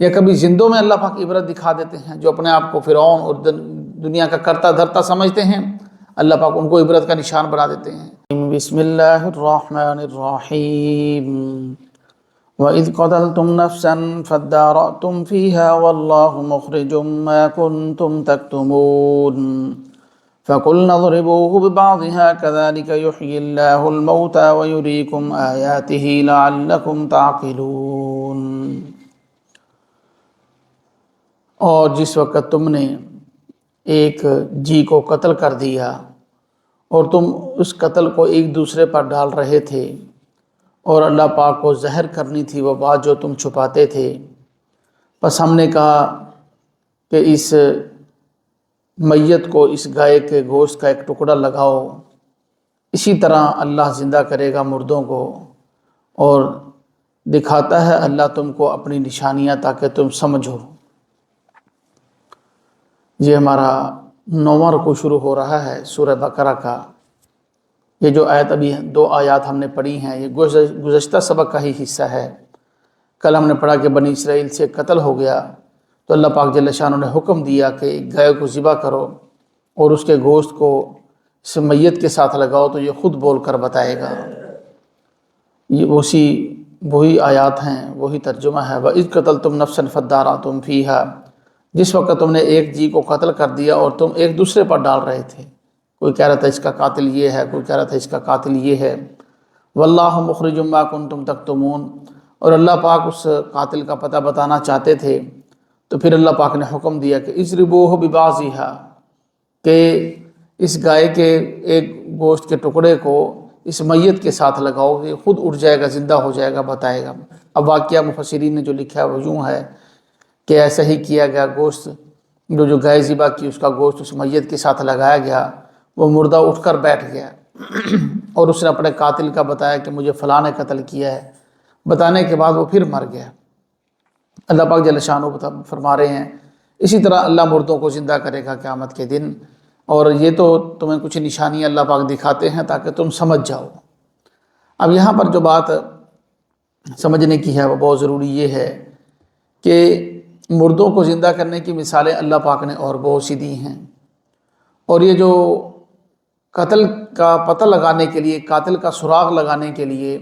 یا کبھی زندوں میں اللہ پاک عبرت دکھا دیتے ہیں، جو اپنے آپ کو فرعون اور دنیا کا کرتا دھرتا سمجھتے ہیں، اللہ پاک ان کو عبرت کا نشان بنا دیتے ہیں۔ بسم اللہ الرحمن الرحیم۔ وَإِذْ قَتَلْتُمْ نَفْسًا فَادَّارَأْتُمْ فِيهَا وَاللَّهُ مُخْرِجٌ مَا كُنْتُمْ تَكْتُمُونَ فَقُلْنَا اضْرِبُوهُ بِبَعْضِهَا كَذَلِكَ يُحْيِي اللَّهُ الْمَوْتَى وَيُرِيكُمْ آيَاتِهِ لَعَلَّكُمْ تَعْقِلُونَ۔ اور جس وقت تم نے ایک جی کو قتل کر دیا اور تم اس قتل کو ایک دوسرے پر ڈال رہے تھے، اور اللہ پاک کو ظاہر کرنی تھی وہ بات جو تم چھپاتے تھے، پس ہم نے کہا کہ اس میت کو اس گائے کے گوشت کا ایک ٹکڑا لگاؤ، اسی طرح اللہ زندہ کرے گا مردوں کو، اور دکھاتا ہے اللہ تم کو اپنی نشانیاں تاکہ تم سمجھو۔ یہ ہمارا 9واں رکوع شروع ہو رہا ہے سورہ بقرہ کا۔ یہ جو آیت ابھی 2 آیات ہم نے پڑھی ہیں، یہ گزشتہ سبق کا ہی حصہ ہے۔ کل ہم نے پڑھا کہ بنی اسرائیل سے قتل ہو گیا تو اللہ پاک جل شانہ نے حکم دیا کہ ایک گائے کو ذبح کرو اور اس کے گوشت کو اس میت کے ساتھ لگاؤ، تو یہ خود بول کر بتائے گا۔ یہ وہی آیات ہیں، وہی ترجمہ ہے۔ وَإِذْ قَتَلْتُمْ نَفْسًا فَادَّارَأْتُمْ فِيهَا، جس وقت تم نے ایک جی کو قتل کر دیا اور تم ایک دوسرے پر ڈال رہے تھے، کوئی کہہ رہا تھا اس کا قاتل یہ ہے، کوئی کہہ رہا تھا اس کا قاتل یہ ہے۔ واللہ مخرج ما کنتم تکتمون، اور اللہ پاک اس قاتل کا پتہ بتانا چاہتے تھے، تو پھر اللہ پاک نے حکم دیا کہ اضربوہ ببعضھا، کہ اس گائے کے ایک گوشت کے ٹکڑے کو اس میت کے ساتھ لگاؤ گے، خود اٹھ جائے گا، زندہ ہو جائے گا، بتائے گا۔ اب واقعہ مفسرین نے جو لکھا ہے وہ یوں ہے کہ ایسا ہی کیا گیا، گوشت جو گائے ذبح کی اس کا گوشت اس میت کے ساتھ لگایا گیا، وہ مردہ اٹھ کر بیٹھ گیا اور اس نے اپنے قاتل کا بتایا کہ مجھے فلاں نے قتل کیا ہے، بتانے کے بعد وہ پھر مر گیا۔ اللہ پاک جل شانہ فرما رہے ہیں اسی طرح اللہ مردوں کو زندہ کرے گا قیامت کے دن، اور یہ تو تمہیں کچھ نشانیاں اللہ پاک دکھاتے ہیں تاکہ تم سمجھ جاؤ۔ اب یہاں پر جو بات سمجھنے کی ہے وہ بہت ضروری یہ ہے کہ مردوں کو زندہ کرنے کی مثالیں اللہ پاک نے اور بہت سی دی ہیں، اور یہ جو قتل کا پتہ لگانے کے لیے، قاتل کا سراغ لگانے کے لیے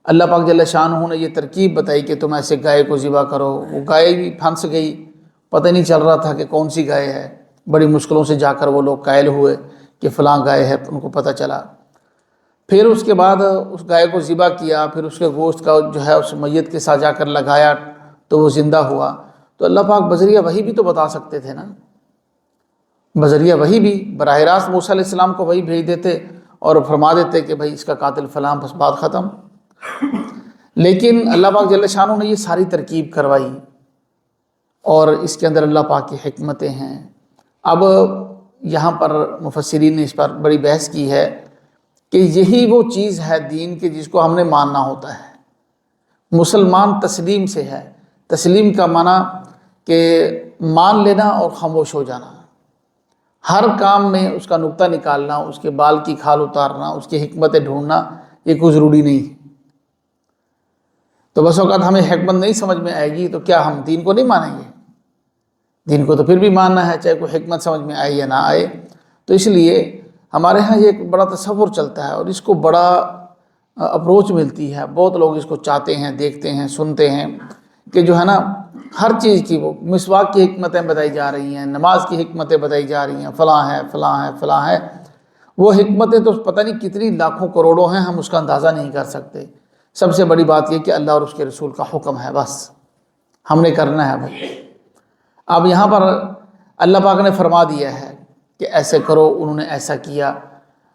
اللہ پاک جل شانہ نے یہ ترکیب بتائی کہ تم ایسے گائے کو ذبح کرو۔ وہ گائے بھی پھنس گئی، پتہ نہیں چل رہا تھا کہ کون سی گائے ہے، بڑی مشکلوں سے جا کر وہ لوگ قائل ہوئے کہ فلاں گائے ہے، ان کو پتہ چلا۔ پھر اس کے بعد اس گائے کو ذبح کیا، پھر اس کے گوشت کا جو ہے اس میت کے ساتھ جا کر لگایا تو وہ زندہ ہوا۔ تو اللہ پاک بذریعہ وحی بھی تو بتا سکتے تھے نا، بذریعہ وحی بھی براہ راست موسیٰ علیہ السلام کو وحی بھیج دیتے اور فرما دیتے کہ بھائی اس کا قاتل فلاں، بس بات ختم۔ لیکن اللہ پاک جل شانہ نے یہ ساری ترکیب کروائی، اور اس کے اندر اللہ پاک کی حکمتیں ہیں۔ اب یہاں پر مفسرین نے اس پر بڑی بحث کی ہے کہ یہی وہ چیز ہے دین کی جس کو ہم نے ماننا ہوتا ہے۔ مسلمان تسلیم سے ہے، تسلیم کا معنی کہ مان لینا اور خاموش ہو جانا، ہر کام میں اس کا نقطہ نکالنا، اس کے بال کی کھال اتارنا، اس کی حکمتیں ڈھونڈنا، یہ کوئی ضروری نہیں ہے۔ تو بس اوقات ہمیں حکمت نہیں سمجھ میں آئے گی تو کیا ہم دین کو نہیں مانیں گے؟ دین کو تو پھر بھی ماننا ہے، چاہے کوئی حکمت سمجھ میں آئے یا نہ آئے۔ تو اس لیے ہمارے ہاں یہ ایک بڑا تصور چلتا ہے اور اس کو بڑا اپروچ ملتی ہے، بہت لوگ اس کو چاہتے ہیں، دیکھتے ہیں، سنتے ہیں کہ جو ہے نا ہر چیز کی، وہ مسواک کی حکمتیں بتائی جا رہی ہیں، نماز کی حکمتیں بتائی جا رہی ہیں، فلاں ہے فلاں ہے فلاں ہے۔ وہ حکمتیں تو پتہ نہیں کتنی لاکھوں کروڑوں ہیں، ہم اس کا اندازہ نہیں کر سکتے۔ سب سے بڑی بات یہ کہ اللہ اور اس کے رسول کا حکم ہے، بس ہم نے کرنا ہے بھائی۔ اب یہاں پر اللہ پاک نے فرما دیا ہے کہ ایسے کرو، انہوں نے ایسا کیا۔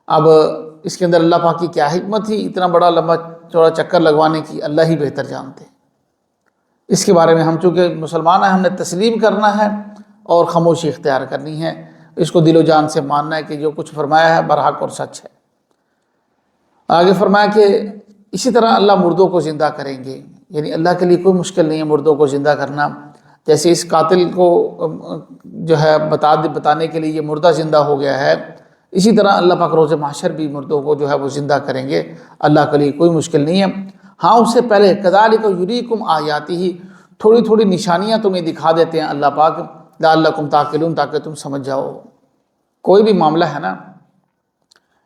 اب اس کے اندر اللہ پاک کی کیا حکمت تھی اتنا بڑا لمبا چوڑا چکر لگوانے کی، اللہ ہی بہتر جانتے۔ اس کے بارے میں ہم چونکہ مسلمان ہیں، ہم نے تسلیم کرنا ہے اور خاموشی اختیار کرنی ہے، اس کو دل و جان سے ماننا ہے کہ جو کچھ فرمایا ہے برحق اور سچ ہے۔ آگے فرمایا کہ اسی طرح اللہ مردوں کو زندہ کریں گے، یعنی اللہ کے لیے کوئی مشکل نہیں ہے مردوں کو زندہ کرنا۔ جیسے اس قاتل کو جو ہے بتانے کے لیے یہ مردہ زندہ ہو گیا ہے، اسی طرح اللہ پاک روز محشر بھی مردوں کو جو ہے وہ زندہ کریں گے، اللہ کے لیے کوئی مشکل نہیں ہے۔ ہاں اس سے پہلے کذالک یریکم آیاتہ، تھوڑی تھوڑی نشانیاں تمہیں دکھا دیتے ہیں اللہ پاک، لعلکم تعقلون، تاکہ تم سمجھ جاؤ۔ کوئی بھی معاملہ ہے نا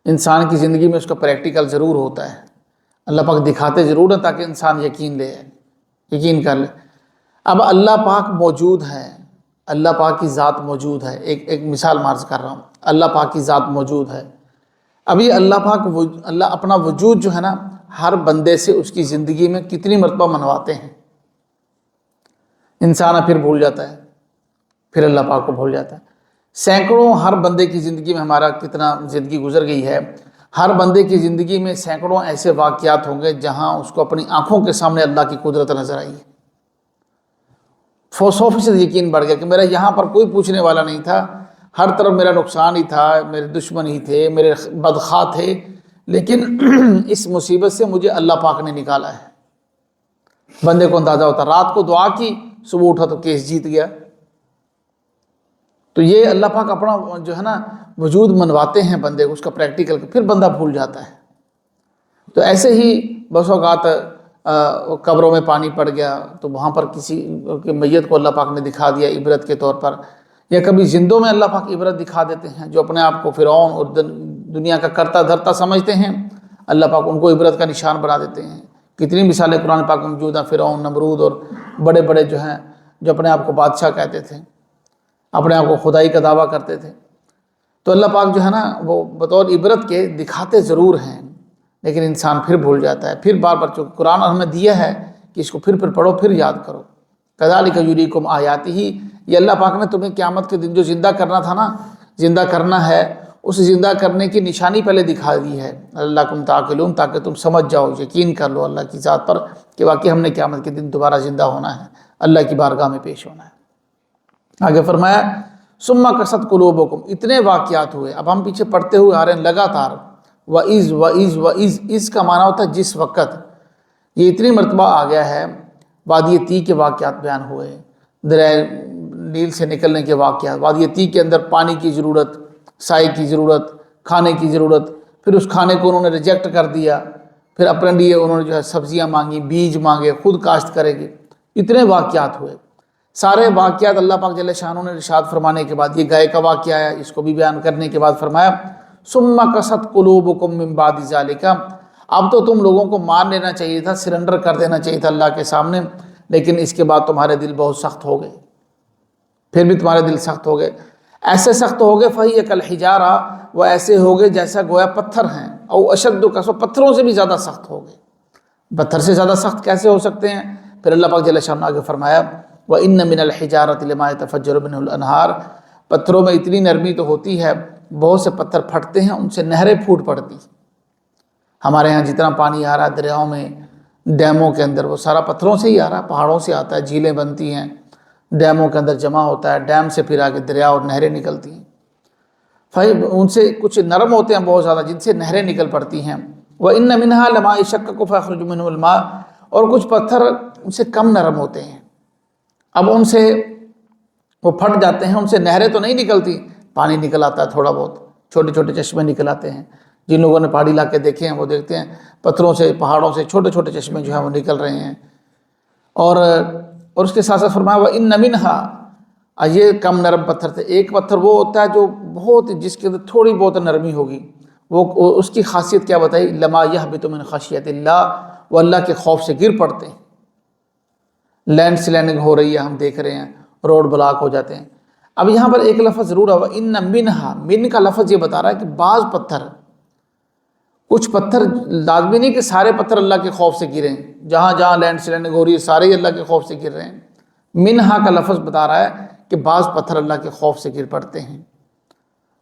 انسان کی زندگی میں، اس کا پریکٹیکل ضرور ہوتا ہے، اللہ پاک دکھاتے ضرور ہیں تاکہ انسان یقین کر لے۔ اب اللہ پاک موجود ہے، اللہ پاک کی ذات موجود ہے، ایک مثال عرض کر رہا ہوں، اللہ پاک کی ذات موجود ہے۔ ابھی اللہ اپنا وجود جو ہے نا ہر بندے سے اس کی زندگی میں کتنی مرتبہ منواتے ہیں۔ انسان پھر بھول جاتا ہے، پھر اللہ پاک کو بھول جاتا ہے۔ سینکڑوں ہر بندے کی زندگی میں، ہمارا کتنا زندگی گزر گئی ہے، ہر بندے کی زندگی میں سینکڑوں ایسے واقعات ہوں گے جہاں اس کو اپنی آنکھوں کے سامنے اللہ کی قدرت نظر آئی ہے۔ 100% یقین بڑھ گیا کہ میرا یہاں پر کوئی پوچھنے والا نہیں تھا، ہر طرف میرا نقصان ہی تھا، میرے دشمن ہی تھے، میرے بدخواہ تھے، لیکن اس مصیبت سے مجھے اللہ پاک نے نکالا ہے۔ بندے کو اندازہ ہوتا، رات کو دعا کی، صبح اٹھا تو کیس جیت گیا۔ تو یہ اللہ پاک اپنا جو ہے نا وجود منواتے ہیں بندے کو، اس کا پریکٹیکل، پھر بندہ بھول جاتا ہے۔ تو ایسے ہی بس اوقات قبروں میں پانی پڑ گیا تو وہاں پر کسی میت کو اللہ پاک نے دکھا دیا عبرت کے طور پر، یا کبھی زندوں میں اللہ پاک عبرت دکھا دیتے ہیں، جو اپنے آپ کو فرعون اور دنیا کا کرتا دھرتا سمجھتے ہیں، اللہ پاک ان کو عبرت کا نشان بنا دیتے ہیں۔ کتنی مثالیں قرآن پاک میں موجود ہیں، فرعون، نمرود اور بڑے بڑے جو ہیں، جو اپنے آپ کو بادشاہ کہتے تھے، اپنے آپ کو خدائی کا دعویٰ کرتے تھے۔ تو اللہ پاک جو ہے نا وہ بطور عبرت کے دکھاتے ضرور ہیں، لیکن انسان پھر بھول جاتا ہے، پھر بار بار، چونکہ قرآن ہمیں دیا ہے کہ اس کو پھر پڑھو، پھر یاد کرو۔ کذالک یریکم آیاتہ، یہ اللہ پاک نے تمہیں قیامت کے دن جو زندہ کرنا تھا نا، زندہ کرنا ہے، اس زندہ کرنے کی نشانی پہلے دکھا دی ہے، لعلکم تعقلون، تاکہ تم سمجھ جاؤ، یقین کر لو اللہ کی ذات پر کہ واقعی ہم نے قیامت کے دن دوبارہ زندہ ہونا ہے، اللہ کی بارگاہ میں پیش ہونا ہے۔ آگے فرمایا ثم قست قلوبکم، اتنے واقعات ہوئے، اب ہم پیچھے پڑھتے ہوئے آ رہے ہیں لگاتار۔ وَإِذْ کا معنی ہوتا ہے جس وقت، یہ اتنی مرتبہ آ گیا ہے۔ وادی تیہ کے واقعات بیان ہوئے، دریائے نیل سے نکلنے کے واقعات، وادی تیہ کے اندر پانی کی ضرورت، سائے کی ضرورت، کھانے کی ضرورت، پھر اس کھانے کو انہوں نے ریجیکٹ کر دیا، پھر اپنے لیے انہوں نے جو ہے سبزیاں مانگی، بیج مانگے، خود کاشت کرے گی، اتنے واقعات ہوئے۔ سارے واقعات اللہ پاک جل شانہ نے ارشاد فرمانے کے بعد، یہ گائے کا واقعہ ہے، اس کو بھی بیان کرنے کے بعد فرمایا ثم قست قلوبکم من بعد ذالک، اب تو تم لوگوں کو مان لینا چاہیے تھا، سرنڈر کر دینا چاہیے تھا اللہ کے سامنے، لیکن اس کے بعد تمہارے دل بہت سخت ہو گئے، پھر بھی تمہارے دل سخت ہو گئے۔ ایسے سخت ہو گئے فہی کالحجارہ، وہ ایسے ہو گئے جیسا گویا پتھر ہیں، او اشد قسوہ، پتھروں سے بھی زیادہ سخت ہو گئے۔ پتھر سے زیادہ سخت کیسے ہو سکتے ہیں؟ پھر اللہ پاک جل شانہ آگے فرمایا وَإِنَّ مِنَ الْحِجَارَةِ لَمَا يَتَفَجَّرُ مِنْهُ الْأَنْهَارُ، پتھروں میں اتنی نرمی تو ہوتی ہے، بہت سے پتھر پھٹتے ہیں، ان سے نہریں پھوٹ پڑتی۔ ہمارے ہاں جتنا پانی آ رہا ہے دریاؤں میں، ڈیموں کے اندر، وہ سارا پتھروں سے ہی آ رہا ہے، پہاڑوں سے آتا ہے، جھیلیں بنتی ہیں، ڈیموں کے اندر جمع ہوتا ہے، ڈیم سے پھر آگے دریا اور نہریں نکلتی ہیں، ان سے کچھ نرم ہوتے ہیں بہت زیادہ، جن سے نہریں نکل پڑتی ہیں۔ وَإِنَّ مِنْهَا لَمَا يَشَقَّقُ فَيَخْرُجُ مِنْهُ الْمَاءُ، اور کچھ پتھر ان سے کم نرم ہوتے ہیں، اب ان سے وہ پھٹ جاتے ہیں، ان سے نہریں تو نہیں نکلتی، پانی نکل آتا ہے تھوڑا بہت، چھوٹے چھوٹے چشمے نکل آتے ہیں۔ جن لوگوں نے پہاڑی علاقے دیکھے ہیں وہ دیکھتے ہیں پتھروں سے، پہاڑوں سے چھوٹے چھوٹے چشمے جو ہیں وہ نکل رہے ہیں۔ اور اس کے ساتھ ساتھ فرمایا وَإِنَّ مِنْهَا، یہ کم نرم پتھر تھے۔ ایک پتھر وہ ہوتا ہے جو بہت، جس کے اندر تھوڑی بہت نرمی ہوگی، وہ اس کی خاصیت کیا بتائی، لَمَا يَهْبِطُ مِنْ خَشْيَةِ اللَّهِ، وہ اللہ کے خوف سے گر پڑتے ہیں۔ لینڈ سلائڈنگ ہو رہی ہے، ہم دیکھ رہے ہیں، روڈ بلاک ہو جاتے ہیں۔ اب یہاں پر ایک لفظ ضرور ہے، وَإِنَّ مِنْهَا، من کا لفظ یہ بتا رہا ہے کہ بعض پتھر، کچھ پتھر، لازمی نہیں کہ سارے پتھر اللہ کے خوف سے گریں، جہاں جہاں لینڈ سلائڈنگ ہو رہی ہے سارے ہی اللہ کے خوف سے گر رہے ہیں۔ منہا کا لفظ بتا رہا ہے کہ بعض پتھر اللہ کے خوف سے گر پڑتے ہیں،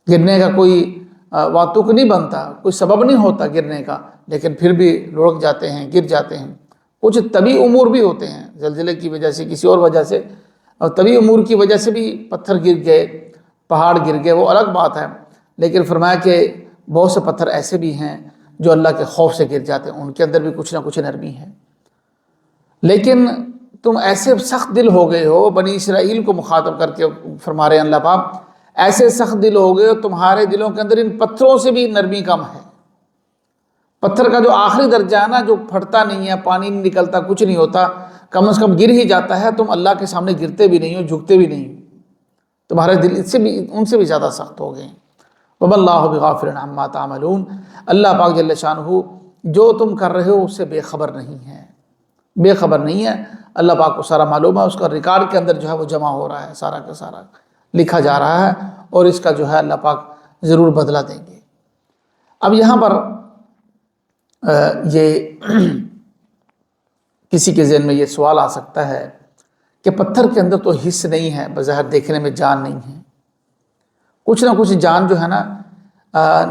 گرنے کا کوئی واتوق نہیں بنتا، کوئی سبب نہیں ہوتا گرنے کا، لیکن پھر بھی لڑک جاتے ہیں، گر جاتے ہیں۔ کچھ طبعی امور بھی ہوتے ہیں، زلزلے کی وجہ سے، کسی اور وجہ سے، اور طبعی امور کی وجہ سے بھی پتھر گر گئے، پہاڑ گر گئے، وہ الگ بات ہے، لیکن فرمایا کہ بہت سے پتھر ایسے بھی ہیں جو اللہ کے خوف سے گر جاتے ہیں، ان کے اندر بھی کچھ نہ کچھ نرمی ہے۔ لیکن تم ایسے سخت دل ہو گئے ہو، بنی اسرائیل کو مخاطب کر کے فرما رہے ہیں اللہ پاک، ایسے سخت دل ہو گئے ہو، تمہارے دلوں کے اندر ان پتھروں سے بھی نرمی کم ہے۔ پتھر کا جو آخری درجہ ہے نا، جو پھٹتا نہیں ہے، پانی نہیں نکلتا، کچھ نہیں ہوتا، کم از کم گر ہی جاتا ہے، تم اللہ کے سامنے گرتے بھی نہیں ہو، جھکتے بھی نہیں ہو، تمہارے دل ان سے بھی زیادہ سخت ہو گئے۔ وَمَا اللَّهُ بِغَافِلٍ عَمَّا تَعْمَلُونَ، اللہ پاک جل شانہ جو تم کر رہے ہو اس سے بے خبر نہیں ہے، بے خبر نہیں ہے۔ اللہ پاک کو سارا معلوم ہے، اس کا ریکارڈ کے اندر جو ہے وہ جمع ہو رہا ہے، سارا کا سارا لکھا جا رہا ہے، اور اس کا جو ہے اللہ پاک ضرور بدلہ دیں گے۔ اب یہاں پر یہ کسی کے ذہن میں یہ سوال آ سکتا ہے کہ پتھر کے اندر تو حس نہیں ہے، بظاہر دیکھنے میں جان نہیں ہے، کچھ نہ کچھ جان جو ہے نا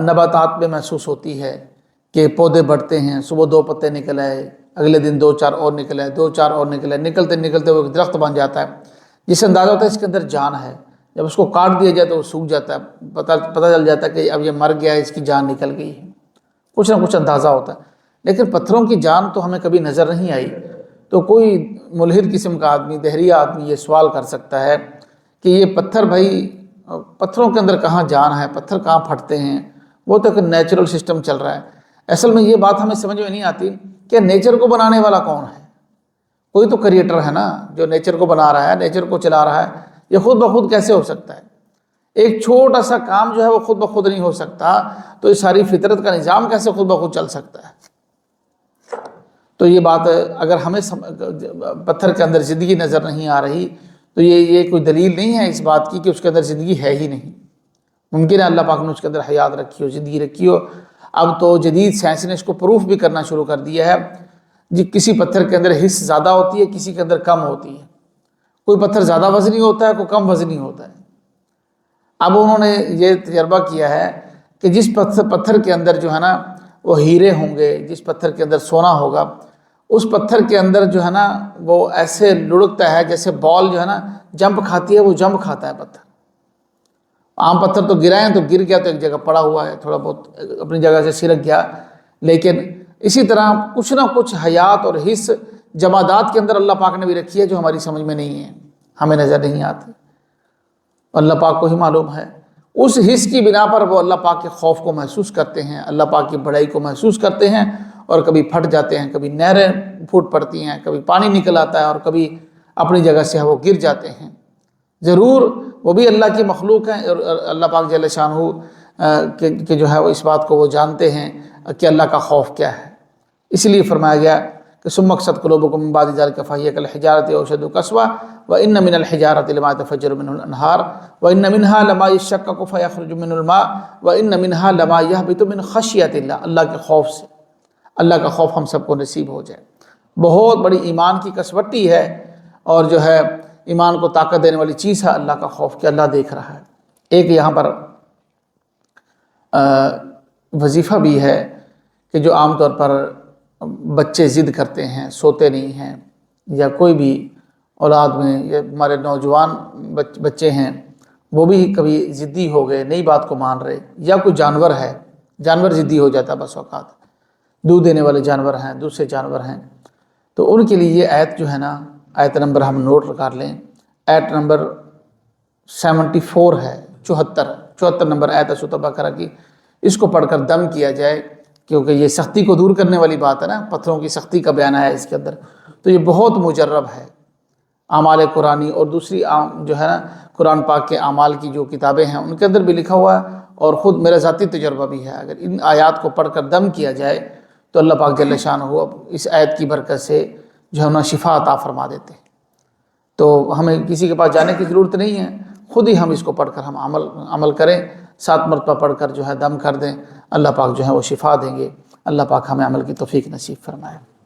نباتات میں محسوس ہوتی ہے کہ پودے بڑھتے ہیں، صبح 2 پتے نکل آئے، اگلے دن 2-4 اور نکل آئے، 2-4 اور نکل آئے، نکلتے نکلتے وہ ایک درخت بن جاتا ہے، جس سے اندازہ ہوتا ہے اس کے اندر جان ہے۔ جب اس کو کاٹ دیا جائے تو وہ سوکھ جاتا ہے، پتہ چل جاتا ہے کہ اب یہ مر گیا ہے، اس کی جان نکل گئی ہے، کچھ نہ کچھ اندازہ ہوتا ہے۔ لیکن پتھروں کی جان تو ہمیں کبھی نظر نہیں آئی، تو کوئی ملحد قسم کا آدمی، دہریہ آدمی یہ سوال کر سکتا ہے کہ یہ پتھر بھائی، پتھروں کے اندر کہاں جان ہے، پتھر کہاں پھٹتے ہیں، وہ تو ایک نیچرل سسٹم چل رہا ہے۔ اصل میں یہ بات ہمیں سمجھ میں نہیں آتی کہ نیچر کو بنانے والا کون ہے؟ کوئی تو کریٹر ہے نا، جو نیچر کو بنا رہا ہے، نیچر کو چلا رہا ہے۔ یہ خود بخود کیسے ہو سکتا ہے؟ ایک چھوٹا سا کام جو ہے وہ خود بخود نہیں ہو سکتا، تو یہ ساری فطرت کا نظام کیسے خود بخود چل سکتا ہے؟ تو یہ بات اگر ہمیں پتھر کے اندر زندگی نظر نہیں آ رہی تو یہ کوئی دلیل نہیں ہے اس بات کی کہ اس کے اندر زندگی ہے ہی نہیں۔ ممکن ہے اللہ پاک نے اس کے اندر حیات رکھی ہو، زندگی رکھی ہو۔ اب تو جدید سائنس نے اس کو پروف بھی کرنا شروع کر دیا ہے جی، کسی پتھر کے اندر حس زیادہ ہوتی ہے، کسی کے اندر کم ہوتی ہے، کوئی پتھر زیادہ وزنی ہوتا ہے، کوئی کم وزنی ہوتا ہے۔ اب انہوں نے یہ تجربہ کیا ہے کہ جس پتھر کے اندر جو ہے نا وہ ہیرے ہوں گے، جس پتھر کے اندر سونا ہوگا، اس پتھر کے اندر جو ہے نا وہ ایسے لڑکتا ہے جیسے بال جو ہے نا جمپ کھاتی ہے، وہ جمپ کھاتا ہے پتھر۔ عام پتھر تو گرائیں تو گر گیا، تو ایک جگہ پڑا ہوا ہے، تھوڑا بہت اپنی جگہ سے سرک گیا، لیکن اسی طرح کچھ نہ کچھ حیات اور حس جمادات کے اندر اللہ پاک نے بھی رکھی ہے جو ہماری سمجھ میں نہیں ہے، ہمیں نظر نہیں آتی، اللہ پاک کو ہی معلوم ہے۔ اس حس کی بنا پر وہ اللہ پاک کے خوف کو محسوس کرتے ہیں، اللہ پاک کی بڑائی کو محسوس کرتے ہیں، اور کبھی پھٹ جاتے ہیں، کبھی نہریں پھوٹ پڑتی ہیں، کبھی پانی نکل آتا ہے، اور کبھی اپنی جگہ سے وہ گر جاتے ہیں۔ ضرور وہ بھی اللہ کی مخلوق ہیں، اور اللہ پاک جل شانہ کہ جو ہے وہ اس بات کو وہ جانتے ہیں کہ اللہ کا خوف کیا ہے۔ اس لیے فرمایا گیا کہ ثم قست قلوبکم من بعد ذلک فہی کالحجارۃ او اشد قسوۃ وان من الحجارۃ لما يتفجر منه الانہار وان منها لما يشقق فيخرج منه الماء وان منها لما يهبط من خشیۃ اللہ، اللہ کے خوف سے، اللہ کا خوف ہم سب کو نصیب ہو جائے۔ بہت بڑی ایمان کی کسوٹی ہے، اور جو ہے ایمان کو طاقت دینے والی چیز ہے اللہ کا خوف، کہ اللہ دیکھ رہا ہے۔ ایک یہاں پر وظیفہ بھی ہے کہ جو عام طور پر بچے ضد کرتے ہیں، سوتے نہیں ہیں، یا کوئی بھی اولاد میں، یا ہمارے نوجوان بچے ہیں وہ بھی کبھی ضدی ہو گئے، نئی بات کو مان رہے، یا کوئی جانور ہے، جانور ضدی ہو جاتا ہے بس اوقات، دودھ دینے والے جانور ہیں، دوسرے جانور ہیں، تو ان کے لیے یہ آیت جو ہے نا، آیت نمبر ہم نوٹ کر لیں، آیت نمبر 74 ہے، 74 نمبر آیت سورۃ بقرہ کی، اس کو پڑھ کر دم کیا جائے، کیونکہ یہ سختی کو دور کرنے والی بات ہے نا، پتھروں کی سختی کا بیان ہے اس کے اندر، تو یہ بہت مجرب ہے۔ اعمال قرآنی اور دوسری جو ہے نا قرآن پاک کے اعمال کی جو کتابیں ہیں ان کے اندر بھی لکھا ہوا ہے، اور خود میرا ذاتی تجربہ بھی ہے، اگر ان آیات کو پڑھ کر دم کیا جائے تو اللہ پاک جل شانہ اس آیت کی برکت سے جو ہے نا شفا عطا فرما دیتے ہیں۔ تو ہمیں کسی کے پاس جانے کی ضرورت نہیں ہے، خود ہی ہم اس کو پڑھ کر ہم عمل کریں، 7 مرتبہ پڑھ کر جو ہے دم کر دیں، اللہ پاک جو ہے وہ شفا دیں گے۔ اللہ پاک ہمیں عمل کی توفیق نصیب فرمائے۔